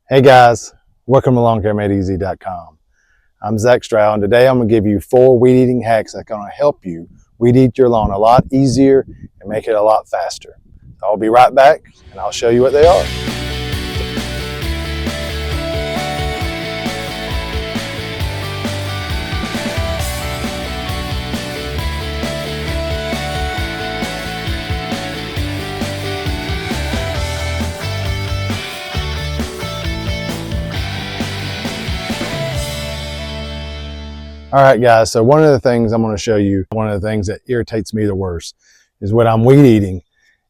Hey guys, welcome to LawnCareMadeEasy.com. I'm Zach Stroud, and today I'm going to give you 4 weed eating hacks that are going to help you weed eat your lawn a lot easier and make it a lot faster. I'll be right back and I'll show you what they are. Alright guys, so one of the things I'm going to show you, one of the things that irritates me the worst is when I'm weed eating,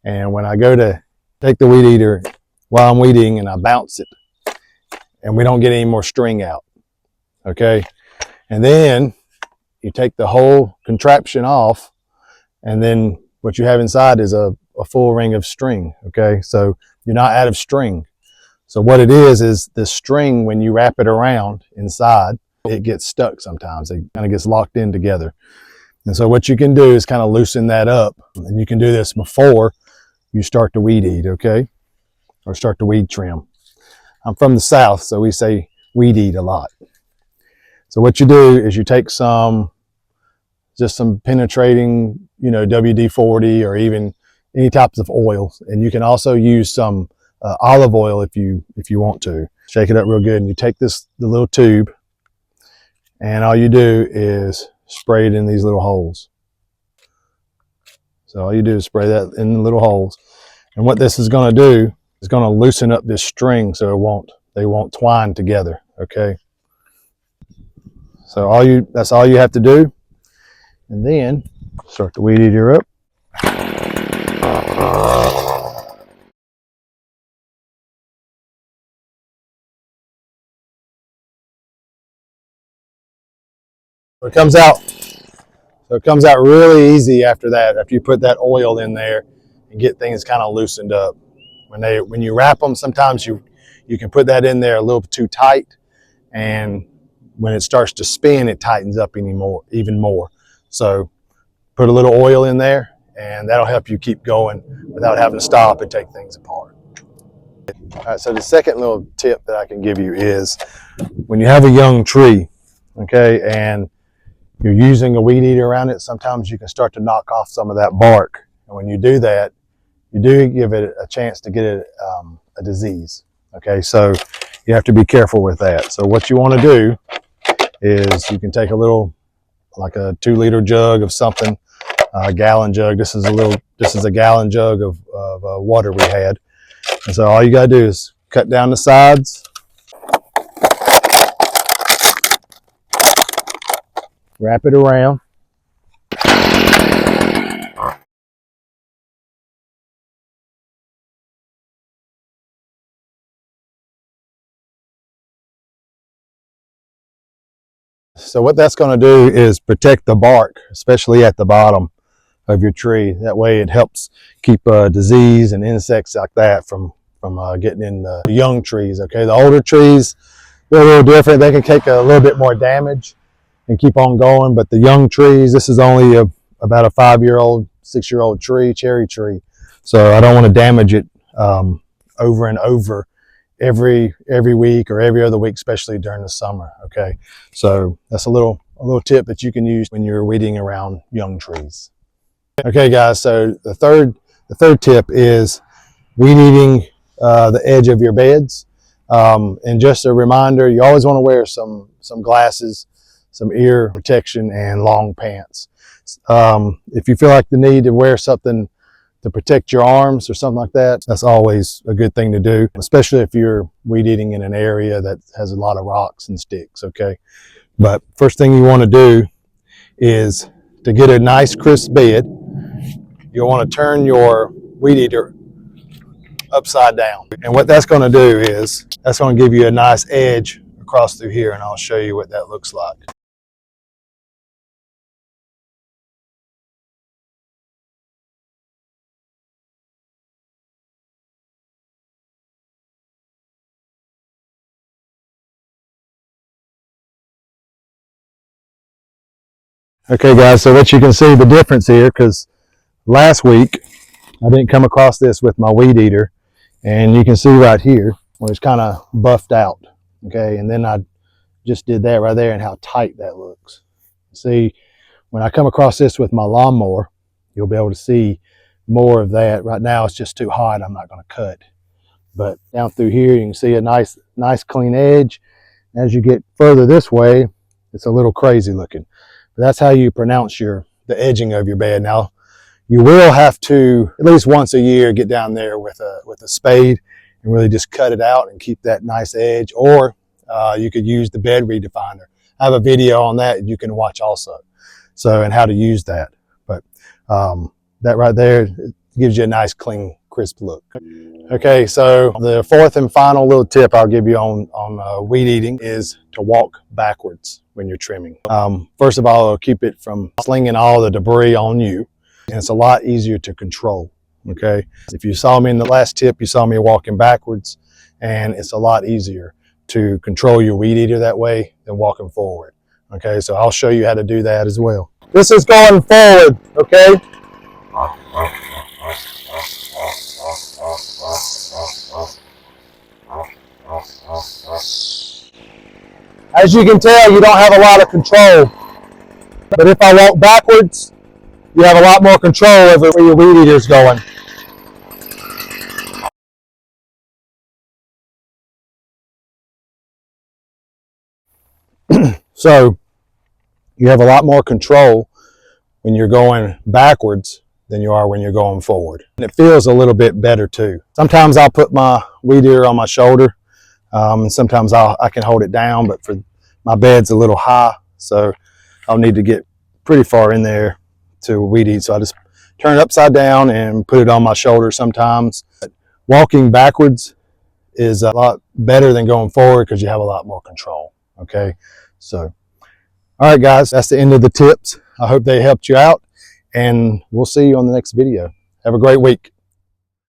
and when I go to take the weed eater while I'm weed eating and I bounce it and we don't get any more string out, okay? And then you take the whole contraption off, and then what you have inside is a full ring of string, okay? So you're not out of string. So what it is the string, when you wrap it around inside, it gets stuck sometimes. It kind of gets locked in together. And so what you can do is kind of loosen that up. And you can do this before you start to weed eat, okay? Or start to weed trim. I'm from the South, so we say weed eat a lot. So what you do is you take some penetrating, WD-40 or even any types of oils. And you can also use some olive oil if you want to. Shake it up real good, and you take the little tube, and all you do is spray it in these little holes. So all you do is spray that in the little holes. And what this is going to do is going to loosen up this string so they won't twine together, okay? So that's all you have to do. And then start the weed eater up. It comes out really easy after that, after you put that oil in there and get things kind of loosened up. When you wrap them, sometimes you can put that in there a little too tight, and when it starts to spin, it tightens up even more. So put a little oil in there, and that'll help you keep going without having to stop and take things apart. All right, so the second little tip that I can give you is when you have a young tree, okay, and you're using a weed eater around it, sometimes you can start to knock off some of that bark. And when you do that, you do give it a chance to get a disease. Okay, so you have to be careful with that. So what you want to do is you can take like a 2-liter jug of something, a gallon jug. This is a gallon jug of water we had. And so all you got to do is cut down the sides, wrap it around. So what that's going to do is protect the bark, especially at the bottom of your tree. That way it helps keep disease and insects like that from getting in the young trees. Okay, the older trees, they're a little different. They can take a little bit more damage and keep on going, but the young trees, this is only about a 5-year-old, 6-year-old tree, cherry tree. So I don't want to damage it over and over every week or every other week, especially during the summer. Okay, so that's a little tip that you can use when you're weeding around young trees. Okay guys, so the third tip is weed eating the edge of your beds. And just a reminder, you always want to wear some glasses, some ear protection, and long pants. If you feel like the need to wear something to protect your arms or something like that, that's always a good thing to do, especially if you're weed eating in an area that has a lot of rocks and sticks, okay? But first thing you want to do is to get a nice crisp bed, you'll want to turn your weed eater upside down. And what that's going to do is that's going to give you a nice edge across through here, and I'll show you what that looks like. Okay guys, so what you can see the difference here, because last week I didn't come across this with my weed eater, and you can see right here where it's kind of buffed out. Okay, and then I just did that right there, and how tight that looks. See, when I come across this with my lawnmower, you'll be able to see more of that. Right now it's just too hot, I'm not going to cut. But down through here you can see a nice clean edge. As you get further this way, it's a little crazy looking. But that's how you pronounce the edging of your bed. Now, you will have to, at least once a year, get down there with a spade and really just cut it out and keep that nice edge. Or you could use the bed redefiner. I have a video on that you can watch also. So, and how to use that. But that right there gives you a nice, clean, crisp look. Okay, so the fourth and final little tip I'll give you on weed eating is to walk backwards when you're trimming. First of all, it'll keep it from slinging all the debris on you, and it's a lot easier to control. Okay, if you saw me in the last tip, you saw me walking backwards, and it's a lot easier to control your weed eater that way than walking forward. Okay, so I'll show you how to do that as well. This is going forward, okay? As you can tell, you don't have a lot of control. But if I walk backwards, you have a lot more control over where your weed eater is going. So you have a lot more control when you're going backwards than you are when you're going forward. And it feels a little bit better too. Sometimes I'll put my weed eater on my shoulder, and sometimes I can hold it down, but for my bed's a little high, so I'll need to get pretty far in there to weed eat. So I just turn it upside down and put it on my shoulder sometimes. But walking backwards is a lot better than going forward because you have a lot more control. Okay, so all right, guys, that's the end of the tips. I hope they helped you out, and we'll see you on the next video. Have a great week.